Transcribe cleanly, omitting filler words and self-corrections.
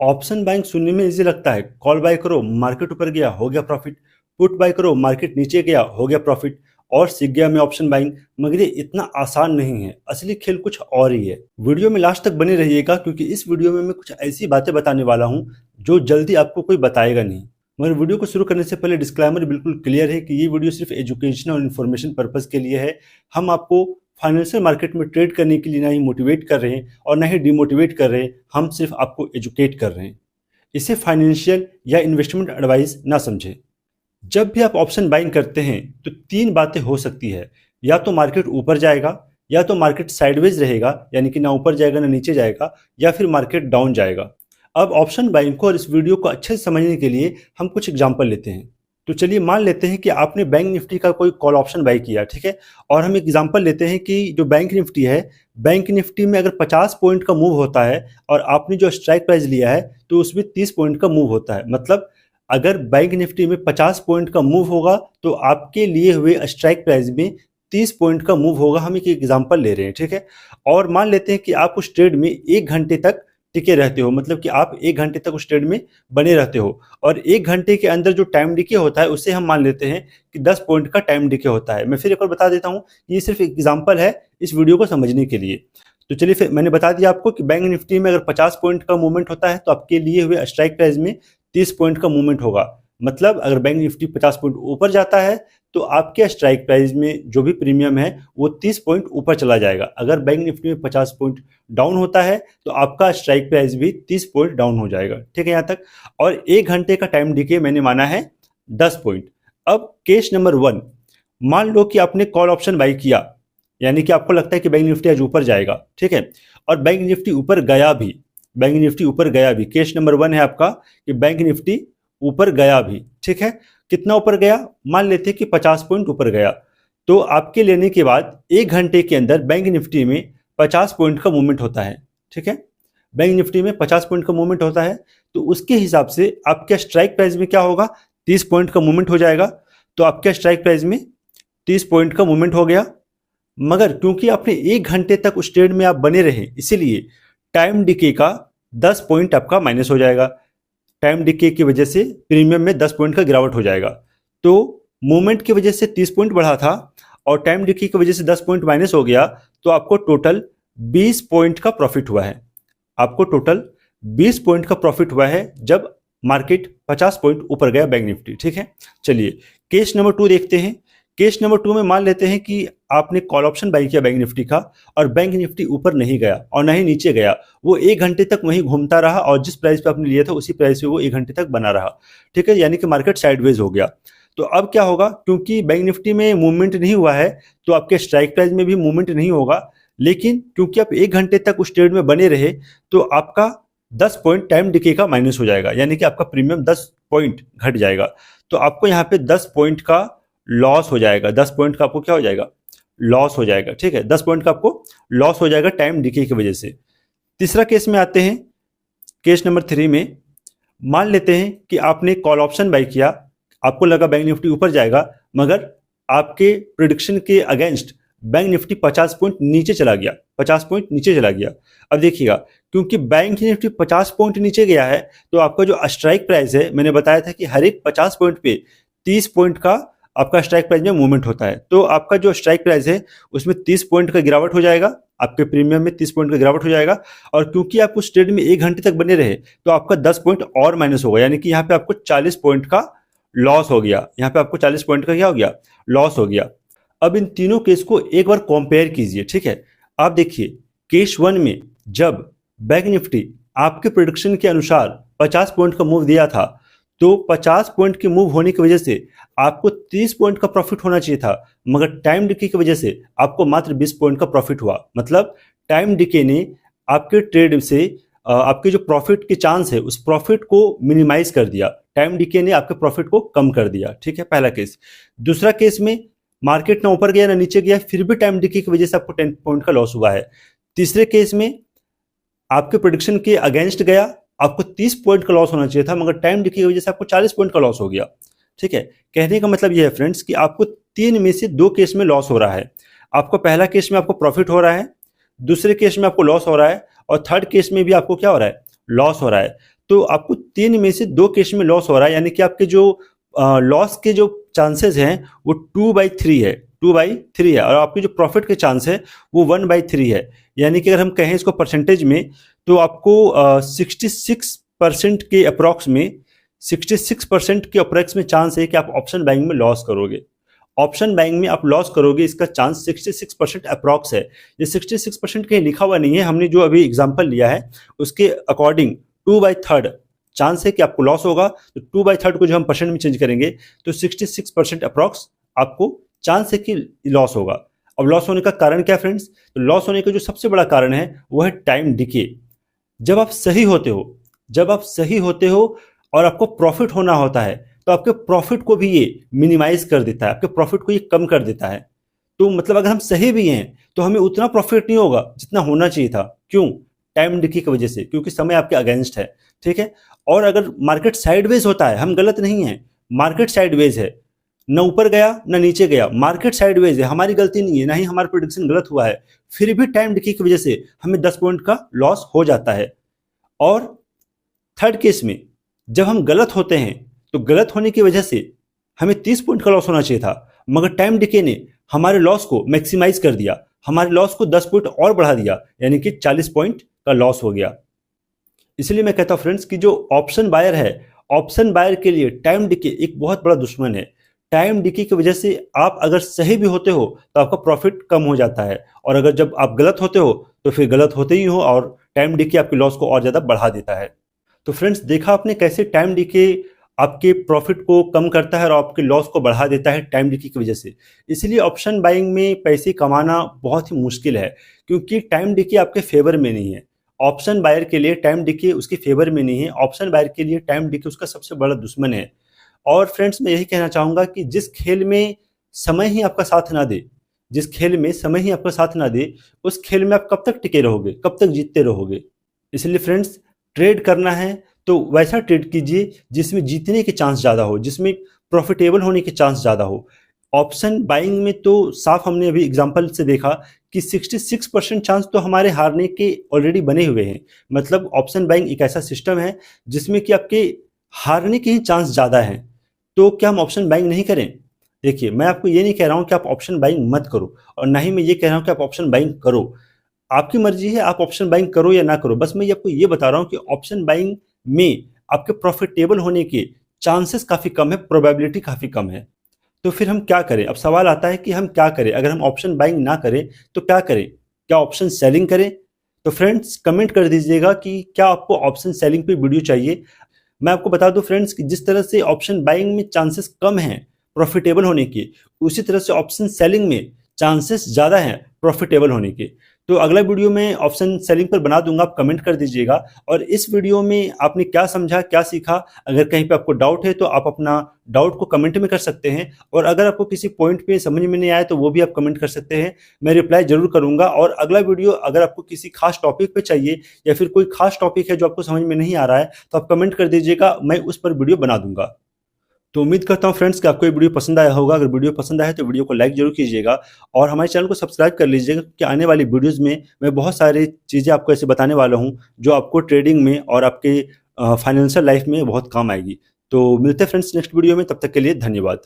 Option buying सुनने में easy लगता है। कॉल बाय करो, मार्केट ऊपर गया, हो गया प्रॉफिट। पुट बाय करो, मार्केट नीचे गया, हो गया प्रॉफिट। और सीख गया मैं ऑप्शन बाइंग। मगर ये इतना आसान नहीं है, असली खेल कुछ और ही है। वीडियो में लास्ट तक बने रहिएगा, क्योंकि इस वीडियो में मैं कुछ ऐसी बातें बताने वाला हूँ जो जल्दी आपको कोई बताएगा नहीं। मगर वीडियो को शुरू करने से पहले डिस्क्लेमर बिल्कुल क्लियर है कि ये वीडियो सिर्फ एजुकेशन और इन्फॉर्मेशन पर्पस के लिए है। हम आपको फाइनेंशियल मार्केट में ट्रेड करने के लिए ना ही मोटिवेट कर रहे हैं और ना ही डिमोटिवेट कर रहे हैं। हम सिर्फ आपको एजुकेट कर रहे हैं। इसे फाइनेंशियल या इन्वेस्टमेंट एडवाइस ना समझें। जब भी आप ऑप्शन बाइंग करते हैं तो तीन बातें हो सकती है। या तो मार्केट ऊपर जाएगा, या तो मार्केट साइडवेज रहेगा, यानी कि ना ऊपर जाएगा ना नीचे जाएगा, या फिर मार्केट डाउन जाएगा। अब ऑप्शन बाइंग को और इस वीडियो को अच्छे से समझने के लिए हम कुछ एग्जांपल लेते हैं। तो चलिए मान लेते हैं कि आपने बैंक निफ्टी का कोई कॉल ऑप्शन बाई किया, ठीक है। और हम एग्जांपल लेते हैं कि जो बैंक निफ्टी है, बैंक निफ्टी में अगर 50 पॉइंट का मूव होता है और आपने जो स्ट्राइक प्राइस लिया है तो उसमें 30 पॉइंट का मूव होता है। मतलब अगर बैंक निफ्टी में 50 पॉइंट का मूव होगा तो आपके लिए हुए स्ट्राइक प्राइस में 30 पॉइंट का मूव होगा। हम एक एग्जांपल ले रहे हैं, ठीक है। और मान लेते हैं कि आप उस ट्रेड में 1 घंटे तक टिके रहते हो, मतलब कि आप 1 घंटे तक उस ट्रेड में बने रहते हो। और 1 घंटे के अंदर जो टाइम डिके होता है उसे हम मान लेते हैं कि 10 पॉइंट का टाइम डिके होता है। मैं फिर एक बार बता देता हूँ, ये सिर्फ एग्जांपल है इस वीडियो को समझने के लिए। तो चलिए, फिर मैंने बता दिया आपको कि बैंक निफ्टी में अगर 50 पॉइंट का मूवमेंट होता है तो आपके लिए हुए स्ट्राइक प्राइस में 30 पॉइंट का मूवमेंट होगा। मतलब अगर बैंक निफ्टी 50 पॉइंट ऊपर जाता है तो आपके स्ट्राइक प्राइस में जो भी प्रीमियम है वो 30 पॉइंट ऊपर चला जाएगा। अगर बैंक निफ्टी में 50 पॉइंट डाउन होता है तो आपका स्ट्राइक प्राइस भी 30 पॉइंट डाउन हो जाएगा, ठीक है यहाँ तक। और 1 घंटे का टाइम डिके मैंने माना है 10 पॉइंट। अब केस नंबर 1, मान लो कि आपने कॉल ऑप्शन बाई किया, यानी कि आपको लगता है कि बैंक निफ्टी आज ऊपर जाएगा, ठीक है। और बैंक निफ्टी ऊपर गया भी, बैंक निफ्टी ऊपर गया भी। केस नंबर 1 है आपका कि बैंक निफ्टी ऊपर गया भी, ठीक है। कितना ऊपर गया? मान लेते हैं कि 50 पॉइंट ऊपर गया। तो आपके लेने के बाद 1 घंटे के अंदर बैंक निफ्टी में 50 पॉइंट का मूवमेंट होता है, ठीक है। बैंक निफ्टी में 50 पॉइंट का मूवमेंट होता है तो उसके हिसाब से आपके स्ट्राइक प्राइस में क्या होगा? 30 पॉइंट का मूवमेंट हो जाएगा। तो आपके स्ट्राइक प्राइस में 30 पॉइंट का मूवमेंट हो गया। मगर क्योंकि आपने 1 घंटे तक उस ट्रेड में आप बने रहे, इसीलिए टाइम डिके का 10 पॉइंट आपका माइनस हो जाएगा। टाइम डिके की वजह से प्रीमियम में 10 पॉइंट का गिरावट हो जाएगा। तो मूवमेंट की वजह से 30 पॉइंट बढ़ा था और टाइम डिके की वजह से 10 पॉइंट माइनस हो गया, तो आपको टोटल 20 पॉइंट का प्रॉफिट हुआ है। आपको टोटल 20 पॉइंट का प्रॉफिट हुआ है जब मार्केट 50 पॉइंट ऊपर गया बैंक निफ्टी, ठीक है। चलिए केस नंबर 2 देखते हैं। केस नंबर 2 में मान लेते हैं कि आपने कॉल ऑप्शन बाई किया बैंक निफ्टी का और बैंक निफ्टी ऊपर नहीं गया और ना ही नीचे गया। वो 1 घंटे तक वहीं घूमता रहा और जिस प्राइस पे आपने लिया था उसी प्राइस पे वो 1 घंटे तक बना रहा, ठीक है। यानी कि मार्केट साइडवेज हो गया। तो अब क्या होगा? क्योंकि बैंक निफ्टी में मूवमेंट नहीं हुआ है तो आपके स्ट्राइक प्राइस में भी मूवमेंट नहीं होगा। लेकिन क्योंकि आप 1 घंटे तक उस ट्रेड में बने रहे तो आपका 10 पॉइंट टाइम डिके का माइनस हो जाएगा, यानी कि आपका प्रीमियम 10 पॉइंट घट जाएगा। तो आपको यहाँ पे 10 पॉइंट का लॉस हो जाएगा। 10 पॉइंट का आपको क्या हो जाएगा? लॉस हो जाएगा, ठीक है। 10 पॉइंट का आपको लॉस हो जाएगा टाइम डिके की वजह से। तीसरा केस में आते हैं। केस नंबर 3 में मान लेते हैं कि आपने कॉल ऑप्शन बाई किया, आपको लगा बैंक निफ्टी ऊपर जाएगा, मगर आपके प्रिडिक्शन के अगेंस्ट बैंक निफ्टी 50 पॉइंट नीचे चला गया। 50 पॉइंट नीचे चला गया। अब देखिएगा, क्योंकि बैंक निफ्टी 50 पॉइंट नीचे गया है तो आपका जो स्ट्राइक प्राइस है, मैंने बताया था कि हर एक 50 पॉइंट पे 30 पॉइंट का आपका स्ट्राइक प्राइस में मूवमेंट होता है। तो आपका जो स्ट्राइक प्राइस है उसमें 30 पॉइंट का गिरावट हो जाएगा, आपके प्रीमियम में 30 पॉइंट का गिरावट हो जाएगा। और क्योंकि आप उस ट्रेड में 1 घंटे तक बने रहे तो आपका 10 पॉइंट और माइनस होगा, यानी कि यहाँ पे आपको 40 पॉइंट का लॉस हो गया। यहाँ पे आपको 40 पॉइंट का क्या हो गया? लॉस हो गया। अब इन तीनों केस को एक बार कंपेयर कीजिए, ठीक है। आप देखिए, केस 1 में जब बैंक निफ्टी आपके प्रोडिक्शन के अनुसार 50 पॉइंट का मूव दिया था तो 50 पॉइंट के मूव होने की वजह से आपको 30 पॉइंट का प्रॉफिट होना चाहिए था, मगर टाइम डिके की वजह से आपको मात्र 20 पॉइंट का प्रॉफिट हुआ। मतलब टाइम डिके ने आपके ट्रेड से आपके जो प्रॉफिट के चांस है उस प्रॉफिट को मिनिमाइज कर दिया। टाइम डिके ने आपके प्रॉफिट को कम कर दिया, ठीक है, पहला केस। दूसरा केस में मार्केट ना ऊपर गया ना नीचे गया, फिर भी टाइम डिके की वजह से आपको 10 पॉइंट का लॉस हुआ है। तीसरे केस में आपके प्रोडिक्शन के अगेंस्ट गया, आपको 30 पॉइंट का लॉस होना चाहिए था, मगर टाइम डिके की वजह से आपको 40 पॉइंट का लॉस हो गया, ठीक है। कहने का मतलब यह है फ्रेंड्स कि आपको 3 में से 2 केस में लॉस हो रहा है। आपको पहला केस में आपको प्रॉफिट हो रहा है, दूसरे केस में आपको लॉस हो रहा है और थर्ड केस में भी आपको क्या हो रहा है? लॉस हो रहा है। तो आपको 3 में से 2 केस में लॉस हो रहा है, यानी कि आपके जो लॉस के जो चांसेस हैं वो 2/3 है, 2/3 है, और आपकी जो प्रॉफिट के चांस है वो 1/3 है। यानी कि अगर हम कहें इसको परसेंटेज में, तो आपको 66% के अप्रॉक्स में 66% के अप्रॉक्स में चांस है कि आप ऑप्शन बाइंग में लॉस करोगे। ऑप्शन बाइंग में आप लॉस करोगे, इसका चांस 66% अप्रॉक्स है। ये 66% कहीं लिखा हुआ नहीं है, हमने जो अभी एग्जांपल लिया है उसके अकॉर्डिंग 2/3 चांस है कि आपको लॉस होगा। तो 2/3 को जो हम परसेंट में चेंज करेंगे तो 66% अप्रॉक्स आपको चांस है कि लॉस होगा। अब लॉस होने का कारण क्या है फ्रेंड्स? तो लॉस होने का जो सबसे बड़ा कारण है वो है टाइम डिके। जब आप सही होते हो, जब आप सही होते हो और आपको प्रॉफिट होना होता है, तो आपके प्रॉफिट को भी ये मिनिमाइज कर देता है, आपके प्रॉफिट को ये कम कर देता है। तो मतलब अगर हम सही भी हैं तो हमें उतना प्रॉफिट नहीं होगा जितना होना चाहिए था। क्यों? टाइम डिके की वजह से, क्योंकि समय आपके अगेंस्ट है। ठीक है। और अगर मार्केट साइडवेज होता है, हम गलत नहीं है, मार्केट साइडवेज है, न ऊपर गया न नीचे गया, मार्केट साइडवेज है, हमारी गलती नहीं है, ना ही हमारा प्रेडिक्शन गलत हुआ है, फिर भी टाइम डिके की वजह से हमें 10 पॉइंट का लॉस हो जाता है। और थर्ड केस में जब हम गलत होते हैं तो गलत होने की वजह से हमें 30 पॉइंट का लॉस होना चाहिए था, मगर टाइम डिके ने हमारे लॉस को मैक्सिमाइज कर दिया, हमारे लॉस को 10 पॉइंट और बढ़ा दिया, यानी कि 40 पॉइंट का लॉस हो गया। इसलिए मैं कहता हूं फ्रेंड्स कि जो ऑप्शन बायर है, ऑप्शन बायर के लिए टाइम डिके एक बहुत बड़ा दुश्मन है। टाइम डिके की वजह से आप अगर सही भी होते हो तो आपका प्रॉफिट कम हो जाता है, और अगर जब आप गलत होते हो तो फिर गलत होते ही हो, और टाइम डिके आपके लॉस को और ज़्यादा बढ़ा देता है। तो फ्रेंड्स, देखा आपने कैसे टाइम डिके आपके प्रॉफिट को कम करता है और आपके लॉस को बढ़ा देता है टाइम डिके की वजह से। इसलिए ऑप्शन बाइंग में पैसे कमाना बहुत ही मुश्किल है, क्योंकि टाइम डिके आपके फेवर में नहीं है। ऑप्शन बायर के लिए टाइम डिके उसके फेवर में नहीं है, ऑप्शन बायर के लिए टाइम डिके उसका सबसे बड़ा दुश्मन है। और फ्रेंड्स, मैं यही कहना चाहूँगा कि जिस खेल में समय ही आपका साथ ना दे, जिस खेल में समय ही आपका साथ ना दे, उस खेल में आप कब तक टिके रहोगे, कब तक जीतते रहोगे? इसलिए फ्रेंड्स, ट्रेड करना है तो वैसा ट्रेड कीजिए जिसमें जीतने के चांस ज़्यादा हो, जिसमें प्रॉफिटेबल होने के चांस ज़्यादा हो। ऑप्शन बाइंग में तो साफ हमने अभी एग्जांपल से देखा कि 66% चांस तो हमारे हारने के ऑलरेडी बने हुए हैं। मतलब ऑप्शन बाइंग एक ऐसा सिस्टम है जिसमें कि आपके हारने के ही चांस ज़्यादा हैं। तो क्या हम ऑप्शन बाइंग नहीं करें? देखिए, मैं आपको ये नहीं कह रहा हूँ कि आप ऑप्शन बाइंग मत करो, और ना ही मैं ये कह रहा हूँ कि आप ऑप्शन बाइंग करो। आपकी मर्जी है, आप ऑप्शन बाइंग करो या ना करो। बस मैं ये आपको ये बता रहा हूँ कि ऑप्शन बाइंग में आपके प्रॉफिटेबल होने के चांसेस काफ़ी कम है, प्रोबेबिलिटी काफ़ी कम है। तो फिर हम क्या करें? अब सवाल आता है कि हम क्या करें? अगर हम ऑप्शन बाइंग ना करें तो क्या करें? क्या ऑप्शन सेलिंग करें? तो फ्रेंड्स, कमेंट कर दीजिएगा कि क्या आपको ऑप्शन सेलिंग पे वीडियो चाहिए। मैं आपको बता दूं फ्रेंड्स कि जिस तरह से ऑप्शन बाइंग में चांसेस कम हैं प्रॉफिटेबल होने के, उसी तरह से ऑप्शन सेलिंग में चांसेस ज़्यादा हैं प्रॉफिटेबल होने के। तो अगला वीडियो मैं ऑप्शन सेलिंग पर बना दूंगा, आप कमेंट कर दीजिएगा। और इस वीडियो में आपने क्या समझा, क्या सीखा? अगर कहीं पे आपको डाउट है तो आप अपना डाउट को कमेंट में कर सकते हैं, और अगर आपको किसी पॉइंट पे समझ में नहीं आया तो वो भी आप कमेंट कर सकते हैं, मैं रिप्लाई जरूर करूंगा। और अगला वीडियो अगर आपको किसी खास टॉपिक पे चाहिए, या फिर कोई खास टॉपिक है जो आपको समझ में नहीं आ रहा है, तो आप कमेंट कर दीजिएगा, मैं उस पर वीडियो बना दूंगा। तो उम्मीद करता हूँ फ्रेंड्स कि आपको ये वीडियो पसंद आया होगा। अगर वीडियो पसंद आया तो वीडियो को लाइक जरूर कीजिएगा, और हमारे चैनल को सब्सक्राइब कर लीजिएगा, कि आने वाली वीडियोज़ में मैं बहुत सारी चीज़ें आपको ऐसे बताने वाला हूँ जो आपको ट्रेडिंग में और आपके फाइनेंशियल लाइफ में बहुत काम आएगी। तो मिलते हैं फ्रेंड्स नेक्स्ट वीडियो में, तब तक के लिए धन्यवाद।